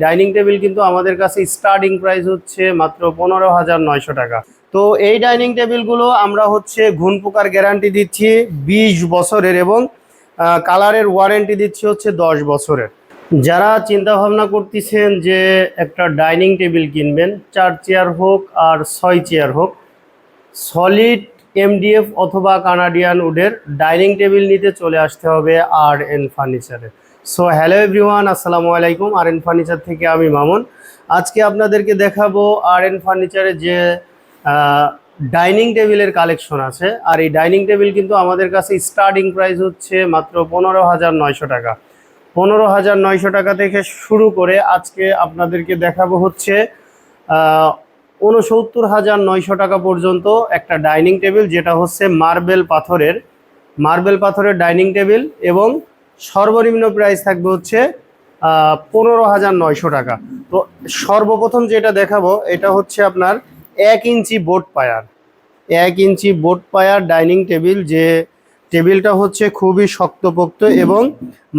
Dining table কিন্তু আমাদের কাছে স্টার্টিং প্রাইস হচ্ছে মাত্র 15,900 টাকা। তো এই ডাইনিং টেবিলগুলো আমরা হচ্ছে ঘুণ পোকার গ্যারান্টি দিচ্ছি 20 বছরের এবং কালারের ওয়ারেন্টি দিচ্ছি হচ্ছে 10 বছরের। যারা চিন্তা ভাবনা করতেছেন যে একটা ডাইনিং টেবিল কিনবেন, 4 চেয়ার হোক আর 6 চেয়ার হোক, সলিড এমডিএফ অথবা কানাডিয়ান উডের ডাইনিং টেবিল নিতে চলে আসতে হবে আর এন ফার্নিচারে। সো হ্যালো এভরিওয়ান, আসসালামু আলাইকুম। আর এন ফার্নিচার থেকে আমি মামুন। আজকে আপনাদেরকে দেখাবো আর এন ফার্নিচারে যে ডাইনিং টেবিলের কালেকশন আছে। আর এই ডাইনিং টেবিল কিন্তু আমাদের কাছে স্টার্টিং প্রাইস হচ্ছে মাত্র 15,900 টাকা। 15,900 টাকা থেকে শুরু করে আজকে আপনাদেরকে দেখাবো হচ্ছে 69,900 টাকা পর্যন্ত একটা ডাইনিং টেবিল, যেটা হচ্ছে মার্বেল পাথরের ডাইনিং টেবিল এবং সর্বনিম্ন প্রাইস থাকবে হচ্ছে 15,900 টাকা। তো সর্বপ্রথম যেটা দেখাবো এটা হচ্ছে আপনার 1 ইঞ্চি বোর্ড পায়ার ডাইনিং টেবিল। যে টেবিলটা হচ্ছে খুবই শক্তপোক্ত এবং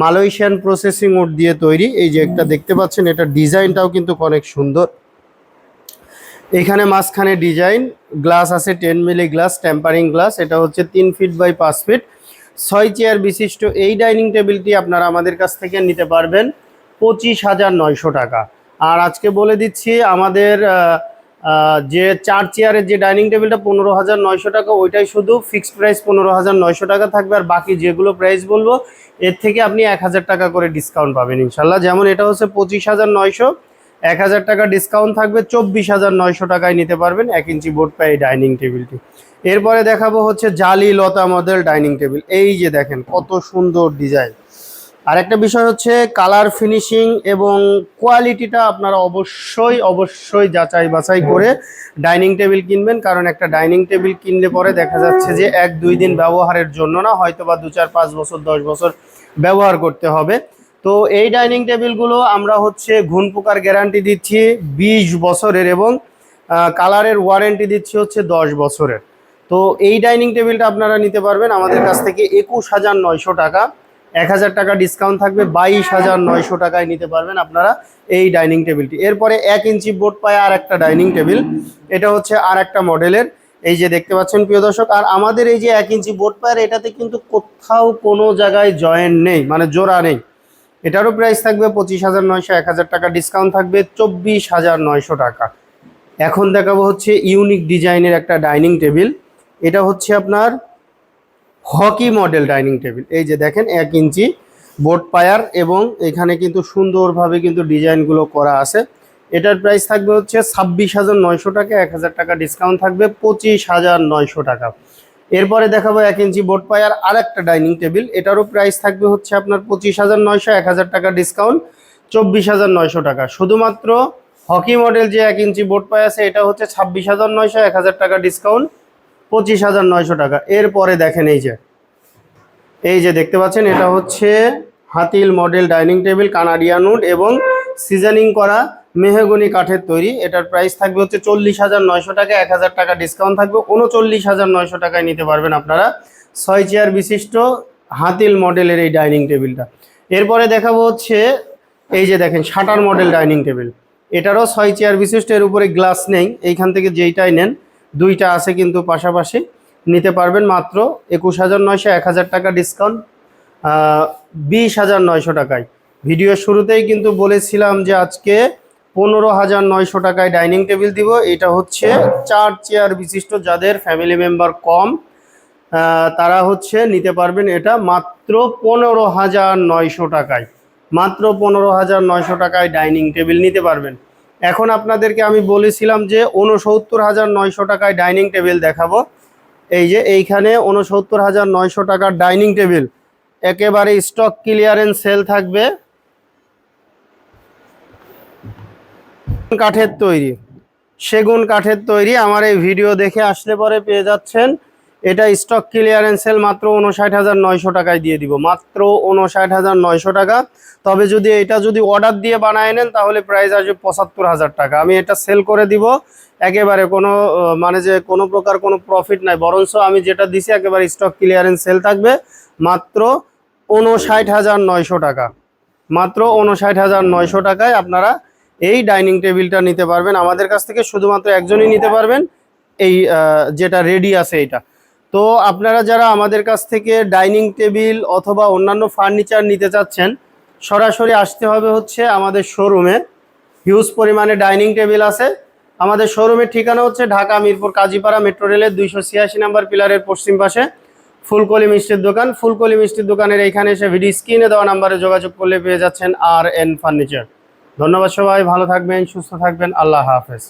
মালয়েশিয়ান প্রসেসিং উড দিয়ে তৈরি। এই যে একটা দেখতে পাচ্ছেন, এটা ডিজাইনটাও কিন্তু অনেক সুন্দর। এখানে মাঝখানে ডিজাইন গ্লাস আছে, 10 মিলি গ্লাস, টেম্পারিং গ্লাস। এটা হচ্ছে 3 ফিট বাই 5 ফিট, 6 চেয়ার বিশিষ্ট এই ডাইনিং টেবিলটি আপনারা আমাদের কাছ থেকে নিতে পারবেন 25,900 টাকা। আর আজকে বলে দিচ্ছি আমাদের যে 4 চেয়ারের যে ডাইনিং টেবিলটা 15,900 টাকা, ওইটাই শুধু ফিক্সড প্রাইস 15,900 টাকা থাকবে। আর বাকি যেগুলো প্রাইস বলবো এর থেকে আপনি 1,000 টাকা করে ডিসকাউন্ট পাবেন ইনশাল্লাহ। যেমন এটা হচ্ছে 25,900, 1,000 টাকা ডিসকাউন্ট থাকবে, 24,900 টাকায় নিতে পারবেন 1 ইঞ্চি বোর্ড পাই ডাইনিং টেবিলটি। এরপরে দেখাবো হচ্ছে জালি লতা মডেল ডাইনিং টেবিল। এই যে দেখেন কত সুন্দর ডিজাইন। আরেকটা বিষয় হচ্ছে কালার ফিনিশিং এবং কোয়ালিটিটা আপনারা অবশ্যই যাচাই বাছাই করে ডাইনিং টেবিল কিনবেন। কারণ একটা ডাইনিং টেবিল কিনলে পরে দেখা যাচ্ছে যে 1-2 দিন ব্যবহারের জন্য না, হয়তো বা 2-4-5 বছর 10 বছর ব্যবহার করতে হবে। তো এই ডাইনিং টেবিলগুলো আমরা হচ্ছে ঘুণ পোকার গ্যারান্টি দিচ্ছি 20 বছরের এবং কালারের ওয়ারেন্টি দিচ্ছি হচ্ছে 10 বছরের। তো এই ডাইনিং টেবিলটা আপনারা নিতে পারবেন আমাদের কাছ থেকে 21,900 টাকা, 1,000 টাকা ডিসকাউন্ট থাকবে, 22,900 টাকায় নিতে পারবেন আপনারা এই ডাইনিং টেবিলটি। এরপরে 1 ইঞ্চি বোর্ড পায় আর একটা ডাইনিং টেবিল, এটা হচ্ছে আর একটা মডেলের। এই যে দেখতে পাচ্ছেন প্রিয় দর্শক। আর আমাদের এই যে 1 ইঞ্চি বোর্ড পায়ার, এটাতে কিন্তু কোথাও কোনো জায়গায় জয়েন্ট নেই, মানে জোড়া নেই। এটারও প্রাইস থাকবে 25,900, 1,000 টাকা ডিসকাউন্ট থাকবে, 24,900 টাকা। এখন দেখাবো হচ্ছে ইউনিক ডিজাইনের একটা ডাইনিং টেবিল। এটা হচ্ছে আপনার হকি মডেল ডাইনিং টেবিল। এই যে দেখেন 1 ইঞ্চি বোর্ড পায়ার এবং এখানে কিন্তু সুন্দরভাবে কিন্তু ডিজাইনগুলো করা আছে। এটার প্রাইস থাকবে হচ্ছে 26,900 টাকা, 1,000 টাকা ডিসকাউন্ট থাকবে, 25,900 টাকা। এরপরে দেখাবো 1 ইঞ্চি বোর্ড পায়ার আর একটা ডাইনিং টেবিল। এটারও প্রাইস থাকবে হচ্ছে আপনার 25,900, 1,000 টাকা ডিসকাউন্ট, 24,900 টাকা। শুধুমাত্র হকি মডেল যে 1 ইঞ্চি বোর্ড পায় আছে এটা হচ্ছে 26,900, 1,000 টাকা ডিসকাউন্ট, 25,900 টাকা। এরপরে দেখেন এই যে দেখতে পাচ্ছেন, এটা হচ্ছে Hatil model dining table, Canadian would এবং সিজনিং করা মেহগনি কাঠের তৈরি। এটার প্রাইস থাকবে হচ্ছে 40,900 টাকা, 1,000 টাকা ডিসকাউন্ট থাকবে, 39,900 টাকায় নিতে পারবেন আপনারা 6 চেয়ার বিশিষ্ট হাতিল মডেলের এই ডাইনিং টেবিলটা। এরপরে দেখাবো হচ্ছে এই যে দেখেন শাটার মডেল ডাইনিং টেবিল। এটারও 6 চেয়ার বিশিষ্ট, এর উপরে গ্লাস নেই। এইখান থেকে যেইটাই নেন, দুইটা আছে কিন্তু পাশাপাশি, নিতে পারবেন মাত্র 21,900, 1,000 টাকা ডিসকাউন্ট, 20,900 টাকায়। ভিডিওর শুরুতেই কিন্তু বলেছিলাম যে আজকে 15,900 টাকায় ডাইনিং টেবিল দিব। এটা হচ্ছে 4 চেয়ার বিশিষ্ট, যাদের ফ্যামিলি মেম্বার কম তারা হচ্ছে নিতে পারবেন এটা মাত্র 15,900 টাকায়। মাত্র 15,900 টাকায় ডাইনিং টেবিল নিতে পারবেন। এখন আপনাদেরকে আমি বলেছিলাম যে 69,900 টাকায় ডাইনিং টেবিল দেখাবো। এই যে এইখানে 69,900 টাকার ডাইনিং টেবিল একেবারে স্টক ক্লিয়ারেন্স সেল থাকবে, কাঠের তৈরি, সেগুন কাঠের তৈরি। আমার এই ভিডিও দেখে আসলে পরে পেয়ে যাচ্ছেন এটা স্টক ক্লিয়ারেন্স সেল মাত্র 59,900 টাকায় দিয়ে দিব, মাত্র 59,900 টাকা। তবে যদি এটা অর্ডার দিয়ে বানায় নেন তাহলে প্রাইস আসবে 75,000 টাকা। আমি এটা সেল করে দিব একেবারে কোনো মানে যে কোনো প্রকার কোনো প্রফিট নাই, বরঞ্চ আমি যেটা দিছি একেবারে স্টক ক্লিয়ারেন্স সেল থাকবে মাত্র 59,900 টাকা। মাত্র 59,900 টাকায় আপনারা এই ডাইনিং টেবিলটা নিতে পারবেন আমাদের কাছ থেকে, শুধুমাত্র একজনই নিতে পারবেন, এই যেটা রেডি আছে এইটা। তো আপনারা যারা আমাদের কাছ থেকে ডাইনিং টেবিল অথবা অন্যান্য ফার্নিচার নিতে চাচ্ছেন, সরাসরি আসতে হবে হচ্ছে আমাদের শোরুমে। হিউজ পরিমাণে ডাইনিং টেবিল আছে। আমাদের শোরুমের ঠিকানা হচ্ছে ঢাকা মিরপুর কাজীপাড়া মেট্রো রেলের 286 নম্বর পিলারের পশ্চিম পাশে, ফুলকলি মিষ্টির দোকান। ফুলকলি মিষ্টির দোকানের এইখানে এসে ভিডিও স্ক্রিনে দেওয়া নাম্বারে যোগাযোগ করলে পেয়ে যাচ্ছেন আর এন ফার্নিচার। ধন্যবাদ সবাই, ভালো থাকবেন, সুস্থ থাকবেন, আল্লাহ হাফেজ।